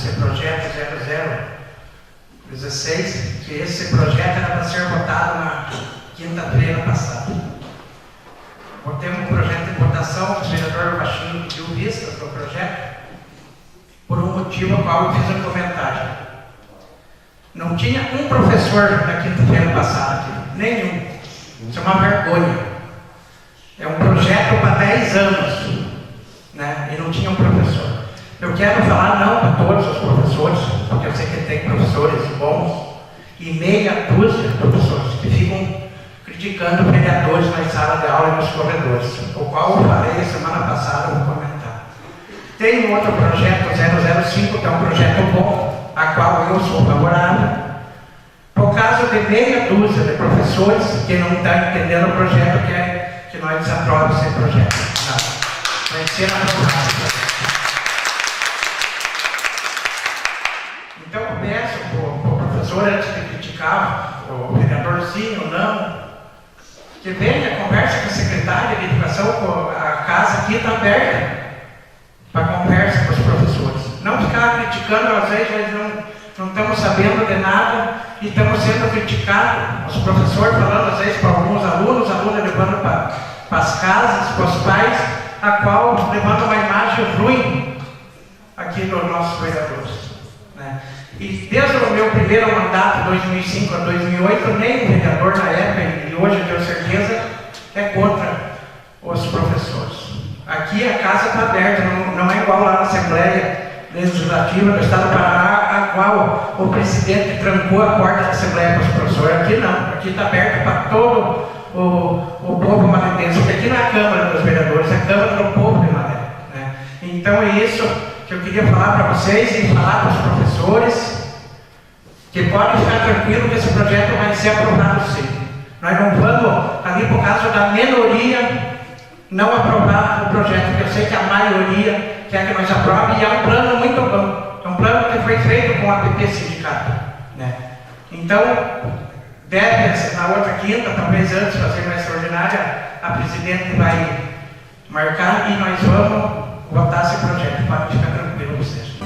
esse projeto 0016, que esse projeto era para ser votado na quinta-feira passada. Temos um projeto de votação, o vereador Baixinho pediu vistas do projeto, por um motivo ao qual eu fiz um comentário. Não tinha um professor na quinta-feira passada aqui, nenhum. Isso é uma vergonha. É um projeto para 10 anos, né? E não tinha um professor. Eu quero falar não para todos os professores, porque eu sei que tem professores bons, e meia dúzia de professores que ficam criticando vereadores nas salas de aula e nos corredores, o qual eu falei semana passada, vou comentar. Tem um outro projeto, 005, que é um projeto bom, a qual eu sou favorável, por causa de meia dúzia de professores que não estão entendendo o projeto, que nós desaprovamos esse projeto. Não. Vai ser aprovado. Então eu peço para o professor, antes de criticar o vereador sim ou não, que venha, converse com a secretária de educação, a casa aqui está aberta para conversa com os professores. Não ficar criticando, às vezes não estamos sabendo de nada e estamos sendo criticados. Os professores falando às vezes para alguns alunos levando para as casas, para os pais, a qual levando uma imagem ruim aqui dos nossos vereadores. Né? E desde o meu primeiro mandato, 2005 a 2008, nem o vereador na época, e hoje eu tenho certeza, é contra os professores. Aqui a casa está aberta, não é igual lá na Assembleia Legislativa do Estado do Paraná, a qual o presidente trancou a porta da Assembleia para os professores. Aqui não, aqui está aberto para todo o povo maranhense, porque aqui não é a Câmara dos Vereadores, é a Câmara do Povo de Maré. Né? Então é isso que eu queria falar para vocês e falar para os professores, que podem ficar tranquilos que esse projeto vai ser aprovado sim. Nós não vamos ali por causa da minoria não aprovar o projeto, porque eu sei que a maioria quer que nós aprovemos, e é um plano muito bom. É um plano que foi feito com a PP Sindicato. Né? Então, deve, na outra quinta, talvez antes, fazer uma extraordinária, a presidente vai marcar e nós vamos votar esse projeto. Pode ficar tranquilo vocês.